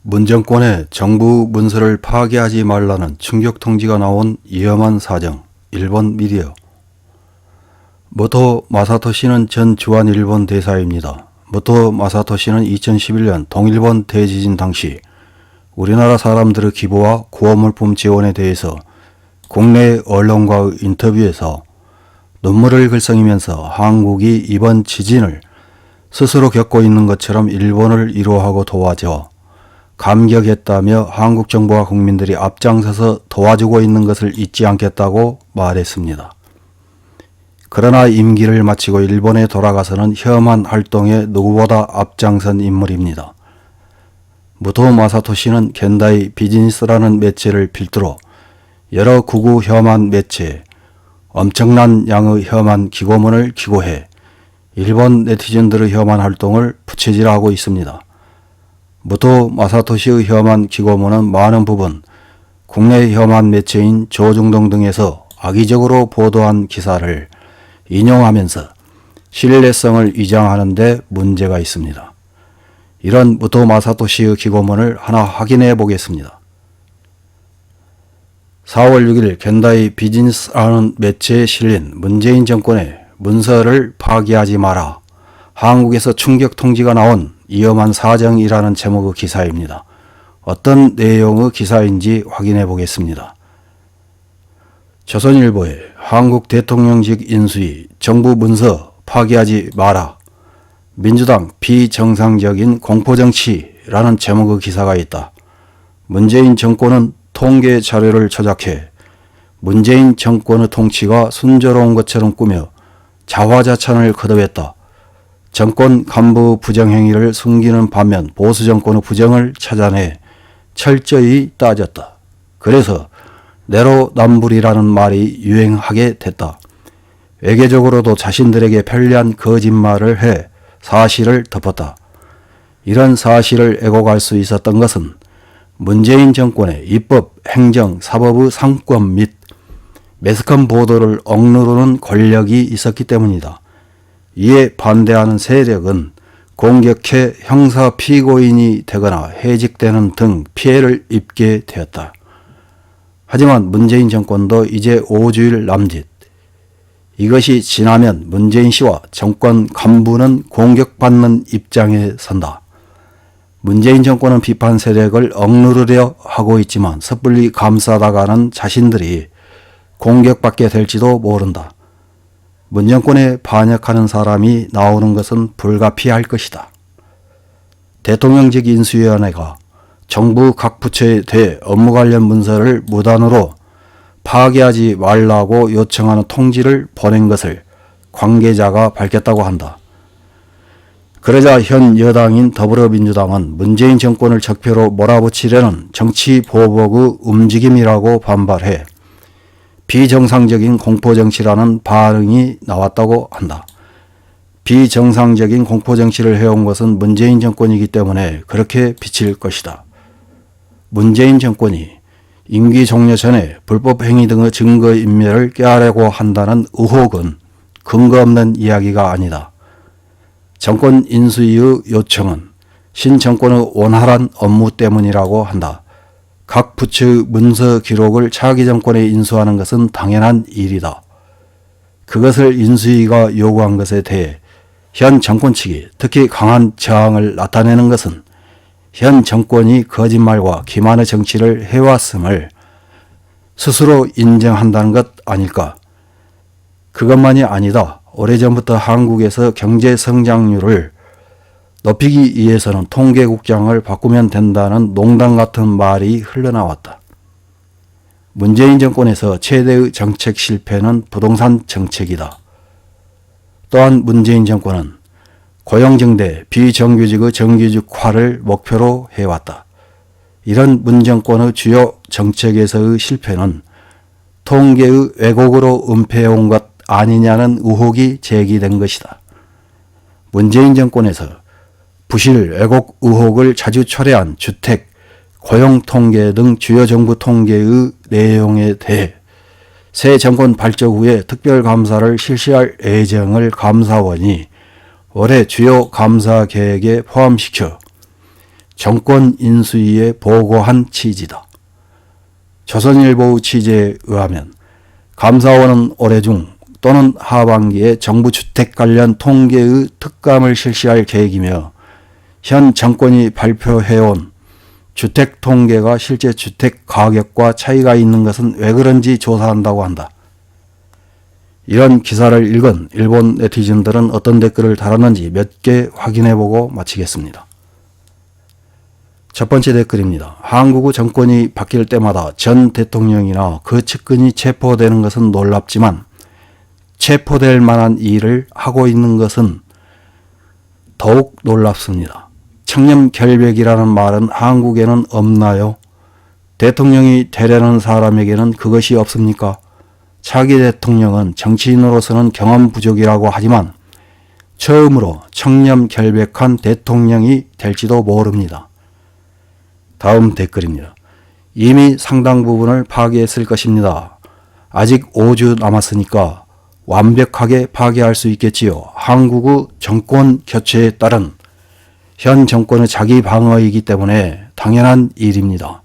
문 정권의 정부 문서를 파기하지 말라는 충격 통지가 나온 위험한 사정. 일본 미디어. 모토 마사토시는 전 주한 일본 대사입니다. 모토 마사토시는 2011년 동일본 대지진 당시 우리나라 사람들의 기부와 구호물품 지원에 대해서 국내 언론과의 인터뷰에서 눈물을 글썽이면서 한국이 이번 지진을 스스로 겪고 있는 것처럼 일본을 위로하고 도와줘 감격했다며 한국 정부와 국민들이 앞장서서 도와주고 있는 것을 잊지 않겠다고 말했습니다. 그러나 임기를 마치고 일본에 돌아가서는 혐한 활동에 누구보다 앞장선 인물입니다. 무토 마사토시는 겐다이 비즈니스라는 매체를 필두로 여러 구구 혐한 매체에 엄청난 양의 혐한 기고문을 기고해 일본 네티즌들의 혐한 활동을 부채질하고 있습니다. 무토 마사토시의 혐한 기고문은 많은 부분 국내 혐한 매체인 조중동 등에서 악의적으로 보도한 기사를 인용하면서 신뢰성을 위장하는 데 문제가 있습니다. 이런 무토 마사토시의 기고문을 하나 확인해 보겠습니다. 4월 6일 겐다이 비즈니스라는 매체에 실린 문재인 정권의 문서를 파기하지 마라. 한국에서 충격 통지가 나온 위험한 사정이라는 제목의 기사입니다. 어떤 내용의 기사인지 확인해 보겠습니다. 조선일보에 한국 대통령직 인수위 정부 문서 파기하지 마라. 민주당 비정상적인 공포정치라는 제목의 기사가 있다. 문재인 정권은 통계 자료를 조작해 문재인 정권의 통치가 순조로운 것처럼 꾸며 자화자찬을 거듭했다. 정권 간부 부정행위를 숨기는 반면 보수 정권의 부정을 찾아내 철저히 따졌다. 그래서 내로남불이라는 말이 유행하게 됐다. 외교적으로도 자신들에게 편리한 거짓말을 해 사실을 덮었다. 이런 사실을 애고갈 수 있었던 것은 문재인 정권의 입법, 행정, 사법의 상권 및 매스컴 보도를 억누르는 권력이 있었기 때문이다. 이에 반대하는 세력은 공격해 형사 피고인이 되거나 해직되는 등 피해를 입게 되었다. 하지만 문재인 정권도 이제 5주일 남짓. 이것이 지나면 문재인 씨와 정권 간부는 공격받는 입장에 선다. 문재인 정권은 비판 세력을 억누르려 하고 있지만 섣불리 감싸다가는 자신들이 공격받게 될지도 모른다. 문 정권에 반역하는 사람이 나오는 것은 불가피할 것이다. 대통령직 인수위원회가 정부 각 부처에 대해 업무 관련 문서를 무단으로 파기하지 말라고 요청하는 통지를 보낸 것을 관계자가 밝혔다고 한다. 그러자 현 여당인 더불어민주당은 문재인 정권을 적폐로 몰아붙이려는 정치 보복의 움직임이라고 반발해 비정상적인 공포정치라는 반응이 나왔다고 한다. 비정상적인 공포정치를 해온 것은 문재인 정권이기 때문에 그렇게 비칠 것이다. 문재인 정권이 임기 종료 전에 불법 행위 등의 증거인멸을 꾀하려고 한다는 의혹은 근거 없는 이야기가 아니다. 정권 인수위의 요청은 신정권의 원활한 업무 때문이라고 한다. 각 부처의 문서 기록을 차기 정권에 인수하는 것은 당연한 일이다. 그것을 인수위가 요구한 것에 대해 현 정권 측이 특히 강한 저항을 나타내는 것은 현 정권이 거짓말과 기만의 정치를 해왔음을 스스로 인정한다는 것 아닐까. 그것만이 아니다. 오래전부터 한국에서 경제 성장률을 높이기 위해서는 통계국장을 바꾸면 된다는 농담 같은 말이 흘러나왔다. 문재인 정권에서 최대의 정책 실패는 부동산 정책이다. 또한 문재인 정권은 고용증대, 비정규직의 정규직화를 목표로 해왔다. 이런 문 정권의 주요 정책에서의 실패는 통계의 왜곡으로 은폐해온 것 아니냐는 의혹이 제기된 것이다. 문재인 정권에서 부실, 왜곡 의혹을 자주 초래한 주택, 고용통계 등 주요 정부 통계의 내용에 대해 새 정권 발족 후에 특별감사를 실시할 예정을 감사원이 올해 주요 감사 계획에 포함시켜 정권 인수위에 보고한 취지다. 조선일보 취재에 의하면 감사원은 올해 중 또는 하반기에 정부 주택 관련 통계의 특감을 실시할 계획이며 현 정권이 발표해온 주택 통계가 실제 주택 가격과 차이가 있는 것은 왜 그런지 조사한다고 한다. 이런 기사를 읽은 일본 네티즌들은 어떤 댓글을 달았는지 몇 개 확인해보고 마치겠습니다. 첫 번째 댓글입니다. 한국의 정권이 바뀔 때마다 전 대통령이나 그 측근이 체포되는 것은 놀랍지만 체포될 만한 일을 하고 있는 것은 더욱 놀랍습니다. 청렴결백이라는 말은 한국에는 없나요? 대통령이 되려는 사람에게는 그것이 없습니까? 차기 대통령은 정치인으로서는 경험 부족이라고 하지만 처음으로 청렴결백한 대통령이 될지도 모릅니다. 다음 댓글입니다. 이미 상당 부분을 파괴했을 것입니다. 아직 5주 남았으니까 완벽하게 파괴할 수 있겠지요. 한국의 정권 교체에 따른 현 정권의 자기 방어이기 때문에 당연한 일입니다.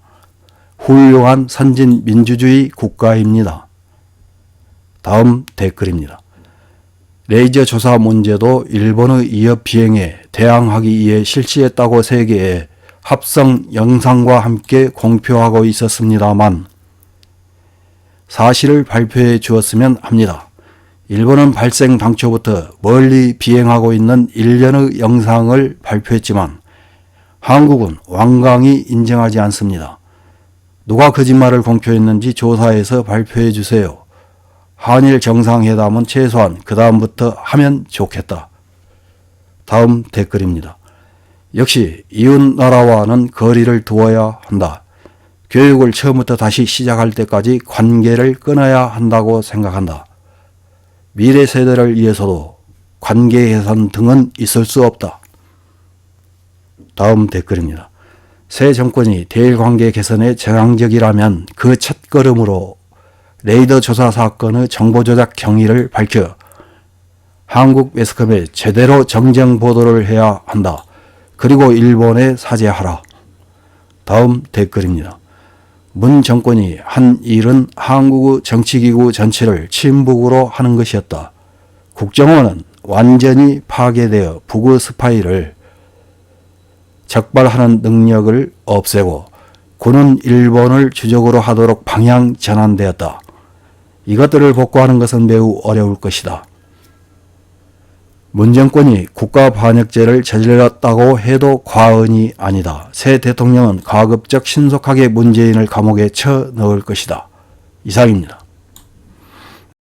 훌륭한 선진 민주주의 국가입니다. 다음 댓글입니다. 레이저 조사 문제도 일본의 위협 비행에 대항하기 위해 실시했다고 세계에 합성 영상과 함께 공표하고 있었습니다만 사실을 발표해 주었으면 합니다. 일본은 발생 당초부터 멀리 비행하고 있는 일련의 영상을 발표했지만 한국은 완강히 인정하지 않습니다. 누가 거짓말을 공표했는지 조사해서 발표해 주세요. 한일 정상회담은 최소한 그 다음부터 하면 좋겠다. 다음 댓글입니다. 역시 이웃나라와는 거리를 두어야 한다. 교육을 처음부터 다시 시작할 때까지 관계를 끊어야 한다고 생각한다. 미래 세대를 위해서도 관계 개선 등은 있을 수 없다. 다음 댓글입니다. 새 정권이 대일 관계 개선에 전향적이라면 그 첫걸음으로 레이더 조사 사건의 정보 조작 경위를 밝혀 한국 매스컴에 제대로 정정 보도를 해야 한다. 그리고 일본에 사죄하라. 다음 댓글입니다. 문 정권이 한 일은 한국의 정치기구 전체를 친북으로 하는 것이었다. 국정원은 완전히 파괴되어 북의 스파이를 적발하는 능력을 없애고 군은 일본을 주적으로 하도록 방향 전환되었다. 이것들을 복구하는 것은 매우 어려울 것이다. 문 정권이 국가 반역죄를 저질렀다고 해도 과언이 아니다. 새 대통령은 가급적 신속하게 문재인을 감옥에 쳐넣을 것이다. 이상입니다.